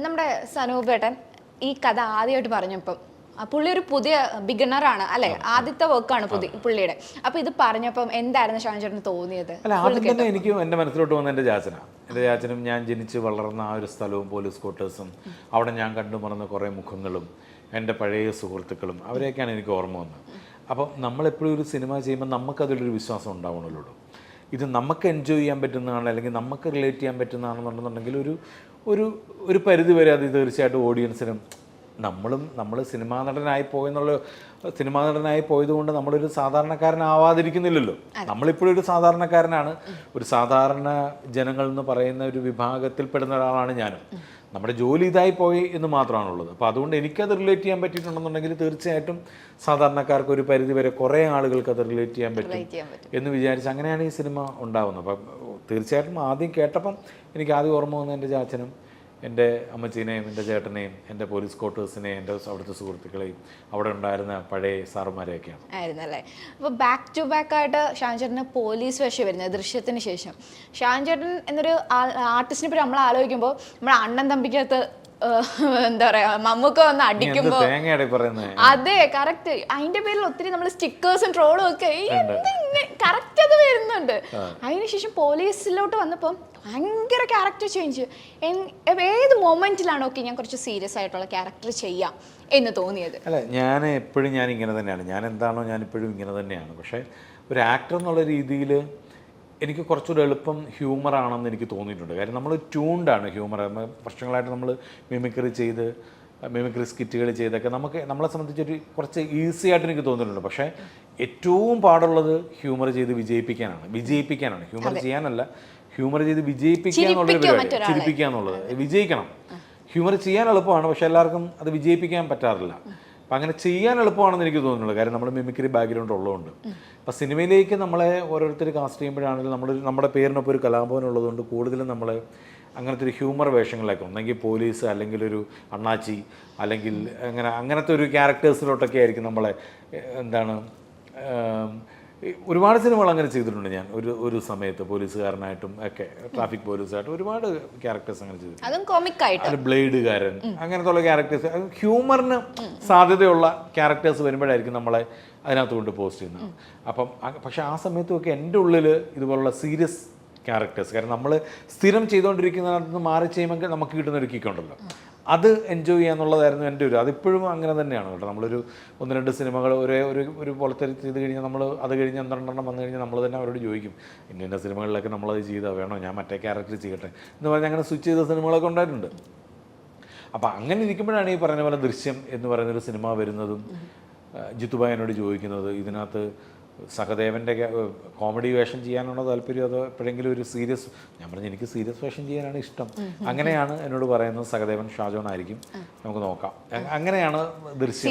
നമ്മുടെ സനൂപേട്ടൻ ഈ കഥ ആദ്യമായിട്ട് പറഞ്ഞപ്പം പുള്ളി ഒരു പുതിയ ബിഗിനറാണ് അല്ലെ, ആദ്യത്തെ വർക്കാണ് പുള്ളിയുടെ. അപ്പൊ ഇത് പറഞ്ഞപ്പം എന്തായിരുന്നു ഷാൻ ചേട്ടന് തോന്നിയത്? അല്ല, ആദ്യം തന്നെ എനിക്ക് എൻ്റെ മനസ്സിലോട്ട് വന്ന എൻ്റെ ചാച്ചനും ഞാൻ ജനിച്ച് വളർന്ന ആ ഒരു സ്ഥലവും പോലീസ് ക്വാർട്ടേഴ്സും അവിടെ ഞാൻ കണ്ടുമറന്ന കുറേ മുഖങ്ങളും എൻ്റെ പഴയ സുഹൃത്തുക്കളും അവരെയൊക്കെയാണ് എനിക്ക് ഓർമ്മ വന്നത്. അപ്പം നമ്മളെപ്പോഴും ഒരു സിനിമ ചെയ്യുമ്പോൾ നമുക്കതിലൊരു വിശ്വാസം ഉണ്ടാവണമല്ലോ. ഇത് നമുക്ക് എൻജോയ് ചെയ്യാൻ പറ്റുന്നതാണ്, അല്ലെങ്കിൽ നമുക്ക് റിലേറ്റ് ചെയ്യാൻ പറ്റുന്നതാണെന്നുണ്ടെങ്കിൽ ഒരു പരിധി വരെ അത് തീർച്ചയായിട്ടും ഓഡിയൻസിനും നമ്മൾ സിനിമാ നടനായി പോയതുകൊണ്ട് നമ്മളൊരു സാധാരണക്കാരനാവാതിരിക്കുന്നില്ലല്ലോ. നമ്മളിപ്പോഴും ഒരു സാധാരണക്കാരനാണ്. ഒരു സാധാരണ ജനങ്ങൾ എന്ന് പറയുന്ന ഒരു വിഭാഗത്തിൽപ്പെടുന്ന ഒരാളാണ് ഞാനും. നമ്മുടെ ജോലി ഇതായി പോയി എന്ന് മാത്രമാണുള്ളത്. അപ്പോൾ അതുകൊണ്ട് എനിക്കത് റിലേറ്റ് ചെയ്യാൻ പറ്റിയിട്ടുണ്ടെന്നുണ്ടെങ്കിൽ തീർച്ചയായിട്ടും സാധാരണക്കാർക്ക് ഒരു പരിധി വരെ കുറേ ആളുകൾക്ക് അത് റിലേറ്റ് ചെയ്യാൻ പറ്റും എന്ന് വിചാരിച്ച് അങ്ങനെയാണ് ഈ സിനിമ ഉണ്ടാകുന്നത്. അപ്പം തീർച്ചയായിട്ടും ആദ്യം കേട്ടപ്പം എനിക്ക് ആദ്യം ഓർമ്മ വന്ന എൻ്റെ ചാച്ചനും എൻ്റെ അമ്മച്ചീനെയും എൻ്റെ ചേട്ടനെയും എൻ്റെ പോലീസ് ക്വാർട്ടേഴ്സിനെയും എൻ്റെ അവിടുത്തെ സുഹൃത്തുക്കളെയും അവിടെ ഉണ്ടായിരുന്ന പഴയ സാറുമാരെയൊക്കെയാണ് ആയിരുന്നല്ലേ. അപ്പോൾ ബാക്ക് ടു ബാക്ക് ആയിട്ട് ഷാൻ ചേട്ടന് പോലീസ് വേഷം വരുന്നത് ദൃശ്യത്തിന് ശേഷം. ഷാൻ ചേട്ടൻ എന്നൊരു ആർട്ടിസ്റ്റിനെ പറ്റി നമ്മൾ ആലോചിക്കുമ്പോൾ നമ്മുടെ അണ്ണൻ തമ്പിക്കകത്ത് എന്താ പറയാ, മമ്മൂക്ക വന്ന് അടിക്കുമ്പോ അതെ കറക്റ്റ്, അതിന്റെ പേരിൽ ഒത്തിരി നമ്മൾ സ്റ്റിക്കേഴ്സും ട്രോളും ഒക്കെ കറക്റ്റ് അത് വരുന്നുണ്ട്. അതിനുശേഷം പോലീസിലോട്ട് വന്നപ്പോൾ ഭയങ്കര ക്യാരക്ടർ ചേഞ്ച്. ഏത് മൊമെന്റിലാണ് ഓക്കെ ഞാൻ കുറച്ച് സീരിയസ് ആയിട്ടുള്ള ക്യാരക്ടർ ചെയ്യാം എന്ന് തോന്നിയത്? അല്ല, ഞാൻ ഇങ്ങനെ തന്നെയാണ്. ഞാൻ എന്താണോ ഞാനിപ്പോഴും ഇങ്ങനെ തന്നെയാണ്. പക്ഷേ ഒരു ആക്ടർ എന്നുള്ള രീതിയിൽ എനിക്ക് കുറച്ചുകൂടെ എളുപ്പം ഹ്യൂമറാണെന്ന് എനിക്ക് തോന്നിയിട്ടുണ്ട്. കാര്യം നമ്മൾ ട്യൂൺഡാണ് ഹ്യൂമർ. വർഷങ്ങളായിട്ട് നമ്മൾ മിമിക്രി സ്കിറ്റുകൾ ചെയ്തൊക്കെ നമ്മളെ സംബന്ധിച്ചൊരു കുറച്ച് ഈസി ആയിട്ട് എനിക്ക് തോന്നിയിട്ടുണ്ട്. പക്ഷേ ഏറ്റവും പാടുള്ളത് ഹ്യൂമർ ചെയ്ത് വിജയിപ്പിക്കാനാണ്. ഹ്യൂമർ ചെയ്യാനല്ല, ഹ്യൂമർ ചെയ്ത് വിജയിപ്പിക്കുക എന്നുള്ളൊരു പരിപാടി. ചിരിപ്പിക്കുക എന്നുള്ളത്, വിജയിക്കണം. ഹ്യൂമർ ചെയ്യാൻ എളുപ്പമാണ്, പക്ഷെ എല്ലാവർക്കും അത് വിജയിപ്പിക്കാൻ പറ്റാറില്ല. അപ്പം അങ്ങനെ ചെയ്യാൻ എളുപ്പമാണെന്ന് എനിക്ക് തോന്നുന്നുള്ളൂ. കാര്യം നമ്മൾ മിമിക്രി ബാക്ക്ഗ്രൗണ്ട് ഉള്ളതുകൊണ്ട്. അപ്പം സിനിമയിലേക്ക് നമ്മളെ ഓരോരുത്തർ കാസ്റ്റ് ചെയ്യുമ്പോഴാണെങ്കിലും നമ്മുടെ പേരിനൊപ്പം ഒരു കലാഭവൻ ഉള്ളതുകൊണ്ട് കൂടുതലും നമ്മൾ അങ്ങനത്തെ ഒരു ഹ്യൂമർ വേഷങ്ങളിലേക്ക്, ഒന്നെങ്കിൽ പോലീസ്, അല്ലെങ്കിൽ ഒരു അണ്ണാച്ചി, അല്ലെങ്കിൽ അങ്ങനത്തെ ഒരു ക്യാരക്ടേഴ്സിലോട്ടൊക്കെ ആയിരിക്കും നമ്മളെ ഒരുപാട് സിനിമകൾ അങ്ങനെ ചെയ്തിട്ടുണ്ട്. ഞാൻ ഒരു സമയത്ത് പോലീസുകാരനായിട്ടും ഒക്കെ, ട്രാഫിക് പോലീസായിട്ടും ഒരുപാട് ക്യാരക്ടേഴ്സ് അങ്ങനെ ചെയ്തിട്ടുണ്ട്. ബ്ലേഡുകാരൻ, അങ്ങനത്തെ ഉള്ള ക്യാരക്ടേഴ്സ്, ഹ്യൂമറിന് സാധ്യതയുള്ള ക്യാരക്ടേഴ്സ് വരുമ്പോഴായിരിക്കും നമ്മളെ അതിനകത്ത് കൊണ്ട് പോസ്റ്റ് ചെയ്യുന്നത്. പക്ഷെ ആ സമയത്തൊക്കെ എൻ്റെ ഉള്ളിൽ ഇതുപോലുള്ള സീരിയസ് ക്യാരക്ടേഴ്സ്, കാരണം നമ്മൾ സ്ഥിരം ചെയ്തുകൊണ്ടിരിക്കുന്നതിനകത്ത് നിന്ന് മാറി ചെയ്യുമ്പോൾ നമുക്ക് കിട്ടുന്നൊരു കിക്കുണ്ടല്ലോ, അത് എൻജോയ് ചെയ്യാന്നുള്ളതായിരുന്നു എൻ്റെ അതിപ്പോഴും അങ്ങനെ തന്നെയാണ് കേട്ടോ. നമ്മളൊരു 1-2 സിനിമകൾ ഒരു പോലത്തെ ചെയ്ത് കഴിഞ്ഞാൽ അത് കഴിഞ്ഞ് 12 വന്നു കഴിഞ്ഞാൽ നമ്മൾ തന്നെ അവരോട് ചോദിക്കും, ഇന്ന സിനിമകളിലൊക്കെ നമ്മളത് ചെയ്താൽ വേണോ, ഞാൻ മറ്റേ ക്യാരക്ടർ ചെയ്യട്ടെ എന്ന് പറഞ്ഞാൽ അങ്ങനെ സ്വിച്ച് ചെയ്ത സിനിമകളൊക്കെ ഉണ്ടായിട്ടുണ്ട്. അപ്പോൾ അങ്ങനെ ഇരിക്കുമ്പോഴാണ് ഈ പറഞ്ഞ പോലെ ദൃശ്യം എന്ന് പറയുന്നൊരു സിനിമ വരുന്നതും ജിത്തുബായി എന്നോട് ചോദിക്കുന്നത്, ഇതിനകത്ത് സഹദേവൻ്റെ കോമഡി വേഷം ചെയ്യാനാണോ താല്പര്യം, അതോ എപ്പോഴെങ്കിലും ഒരു സീരിയസ്? ഞാൻ പറഞ്ഞു എനിക്ക് സീരിയസ് വേഷം ചെയ്യാനാണ് ഇഷ്ടം. അങ്ങനെയാണ് എന്നോട് പറയുന്നത്. സഹദേവൻ ഷാജോൺ ആയിരിക്കും, നമുക്ക് നോക്കാം. അങ്ങനെയാണ് ദൃശ്യം.